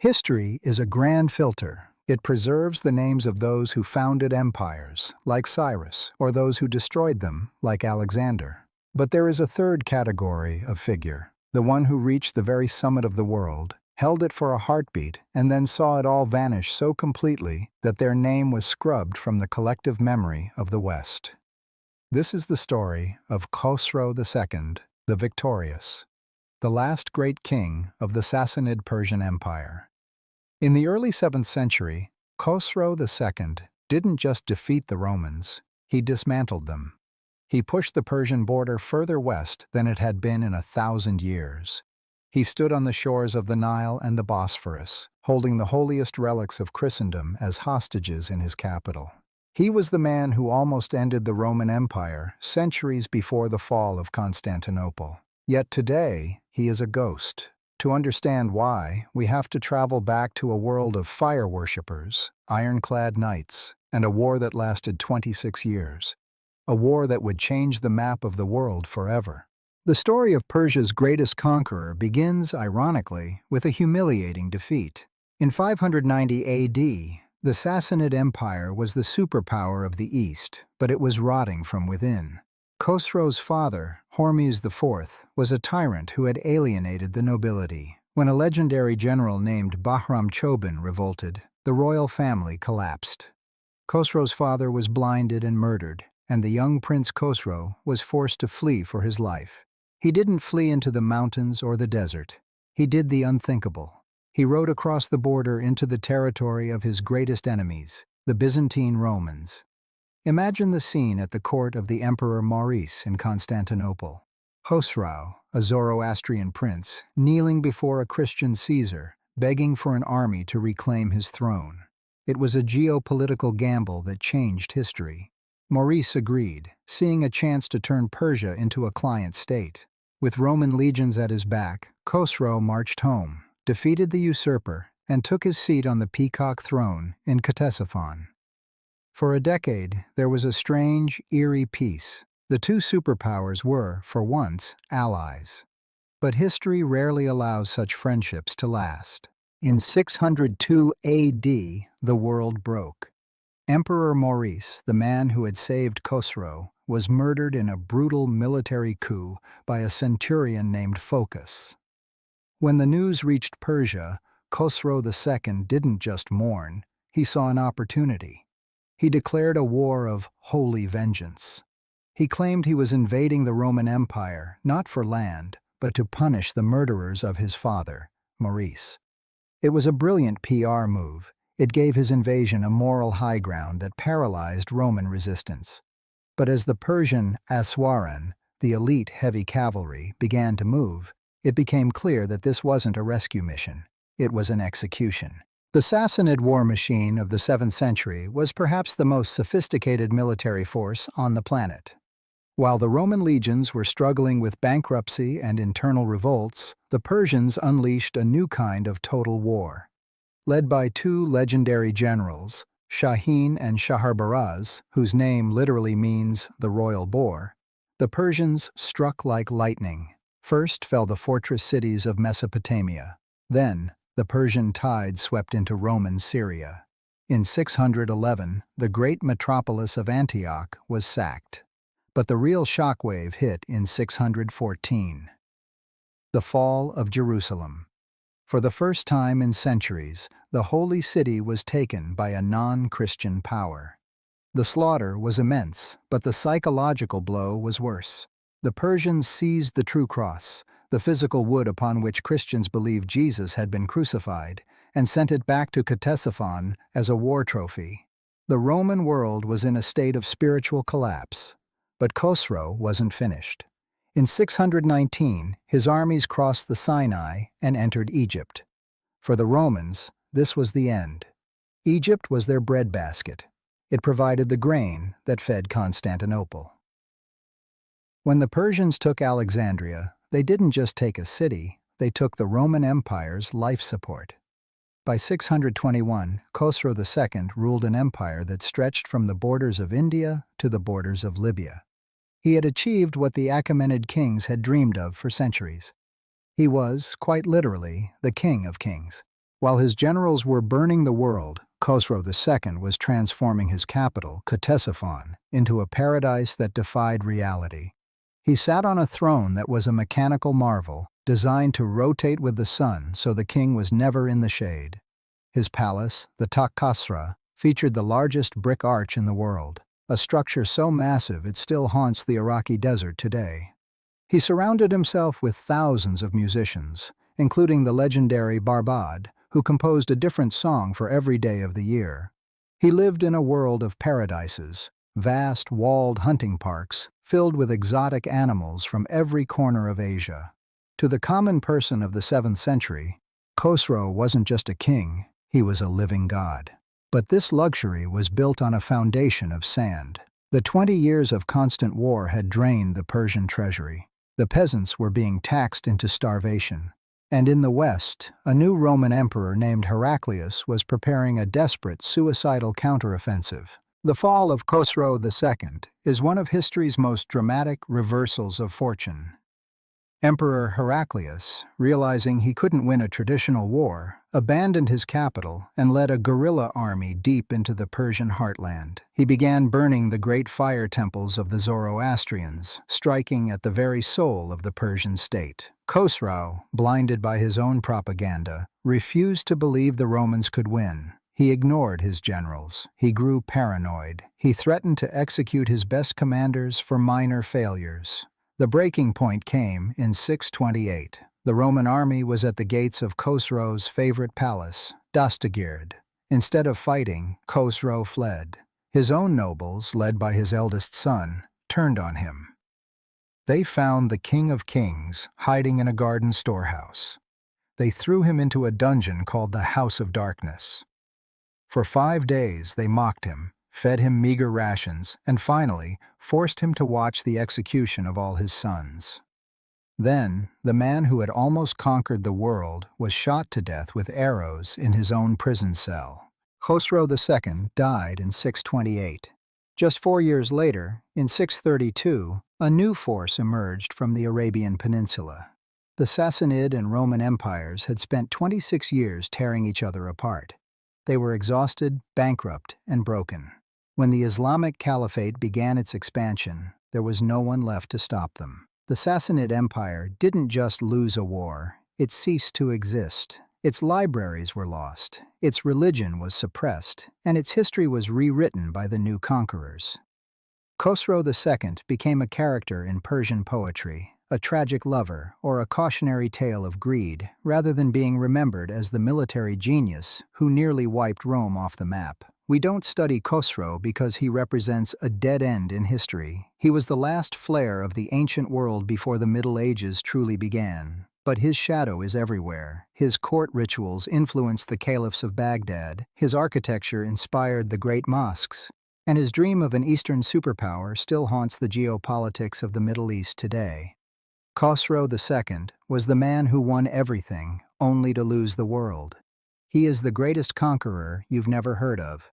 History is a grand filter. It preserves the names of those who founded empires, like Cyrus, or those who destroyed them, like Alexander. But there is a third category of figure, the one who reached the very summit of the world, held it for a heartbeat, and then saw it all vanish so completely that their name was scrubbed from the collective memory of the West. This is the story of Khosrow II, the Victorious, the last great king of the Sassanid Persian Empire. In the early 7th century, Khosrow II didn't just defeat the Romans, he dismantled them. He pushed the Persian border further west than it had been in 1,000 years. He stood on the shores of the Nile and the Bosphorus, holding the holiest relics of Christendom as hostages in his capital. He was the man who almost ended the Roman Empire centuries before the fall of Constantinople. Yet today, he is a ghost. To understand why, we have to travel back to a world of fire worshippers, iron-clad knights, and a war that lasted 26 years. A war that would change the map of the world forever. The story of Persia's greatest conqueror begins, ironically, with a humiliating defeat. In 590 AD, the Sassanid Empire was the superpower of the East, but it was rotting from within. Khosrow's father, Hormuz IV, was a tyrant who had alienated the nobility. When a legendary general named Bahram Chobin revolted, the royal family collapsed. Khosrow's father was blinded and murdered, and the young Prince Khosrow was forced to flee for his life. He didn't flee into the mountains or the desert. He did the unthinkable. He rode across the border into the territory of his greatest enemies, the Byzantine Romans. Imagine the scene at the court of the Emperor Maurice in Constantinople. Khosrow, a Zoroastrian prince, kneeling before a Christian Caesar, begging for an army to reclaim his throne. It was a geopolitical gamble that changed history. Maurice agreed, seeing a chance to turn Persia into a client state. With Roman legions at his back, Khosrow marched home, defeated the usurper, and took his seat on the peacock throne in Ctesiphon. For a decade, there was a strange, eerie peace. The two superpowers were, for once, allies. But history rarely allows such friendships to last. In 602 AD, the world broke. Emperor Maurice, the man who had saved Khosrow, was murdered in a brutal military coup by a centurion named Phocas. When the news reached Persia, Khosrow II didn't just mourn, he saw an opportunity. He declared a war of holy vengeance. He claimed he was invading the Roman Empire, not for land, but to punish the murderers of his father, Maurice. It was a brilliant PR move. It gave his invasion a moral high ground that paralyzed Roman resistance. But as the Persian Aswaran, the elite heavy cavalry, began to move, it became clear that this wasn't a rescue mission. It was an execution. The Sassanid war machine of the 7th century was perhaps the most sophisticated military force on the planet. While the Roman legions were struggling with bankruptcy and internal revolts, the Persians unleashed a new kind of total war. Led by two legendary generals, Shahin and Shahrbaraz, whose name literally means the royal boar, the Persians struck like lightning. First fell the fortress cities of Mesopotamia. Then, the Persian tide swept into Roman Syria. In 611, the great metropolis of Antioch was sacked. But the real shockwave hit in 614. The fall of Jerusalem. For the first time in centuries, the holy city was taken by a non-Christian power. The slaughter was immense, but the psychological blow was worse. The Persians seized the true cross, the physical wood upon which Christians believed Jesus had been crucified, and sent it back to Ctesiphon as a war trophy. The Roman world was in a state of spiritual collapse, but Khosrow wasn't finished. In 619, his armies crossed the Sinai and entered Egypt. For the Romans, this was the end. Egypt was their breadbasket. It provided the grain that fed Constantinople. When the Persians took Alexandria, they didn't just take a city, they took the Roman Empire's life support. By 621, Khosrow II ruled an empire that stretched from the borders of India to the borders of Libya. He had achieved what the Achaemenid kings had dreamed of for centuries. He was, quite literally, the king of kings. While his generals were burning the world, Khosrow II was transforming his capital, Ctesiphon, into a paradise that defied reality. He sat on a throne that was a mechanical marvel, designed to rotate with the sun so the king was never in the shade. His palace, the Khosrow, featured the largest brick arch in the world, a structure so massive it still haunts the Iraqi desert today. He surrounded himself with thousands of musicians, including the legendary Barbad, who composed a different song for every day of the year. He lived in a world of paradises, vast walled hunting parks filled with exotic animals from every corner of Asia. To the common person of the 7th century, Khosrow wasn't just a king, he was a living god. But this luxury was built on a foundation of sand. The 20 years of constant war had drained the Persian treasury. The peasants were being taxed into starvation. And in the West, a new Roman emperor named Heraclius was preparing a desperate, suicidal counteroffensive. The fall of Khosrow II is one of history's most dramatic reversals of fortune. Emperor Heraclius, realizing he couldn't win a traditional war, abandoned his capital and led a guerrilla army deep into the Persian heartland. He began burning the great fire temples of the Zoroastrians, striking at the very soul of the Persian state. Khosrow, blinded by his own propaganda, refused to believe the Romans could win. He ignored his generals. He grew paranoid. He threatened to execute his best commanders for minor failures. The breaking point came in 628. The Roman army was at the gates of Khosrow's favorite palace, Dastagird. Instead of fighting, Khosrow fled. His own nobles, led by his eldest son, turned on him. They found the King of Kings hiding in a garden storehouse. They threw him into a dungeon called the House of Darkness. For 5 days they mocked him, fed him meager rations, and finally forced him to watch the execution of all his sons. Then, the man who had almost conquered the world was shot to death with arrows in his own prison cell. Khosrow II died in 628. Just 4 years later, in 632, a new force emerged from the Arabian Peninsula. The Sassanid and Roman empires had spent 26 years tearing each other apart. They were exhausted, bankrupt, and broken. When the Islamic Caliphate began its expansion, there was no one left to stop them. The Sassanid Empire didn't just lose a war, it ceased to exist. Its libraries were lost, its religion was suppressed, and its history was rewritten by the new conquerors. Khosrow II became a character in Persian poetry, a tragic lover, or a cautionary tale of greed, rather than being remembered as the military genius who nearly wiped Rome off the map. We don't study Khosrow because he represents a dead end in history. He was the last flare of the ancient world before the Middle Ages truly began. But his shadow is everywhere. His court rituals influenced the caliphs of Baghdad, his architecture inspired the great mosques, and his dream of an Eastern superpower still haunts the geopolitics of the Middle East today. Khosrow II was the man who won everything, only to lose the world. He is the greatest conqueror you've never heard of.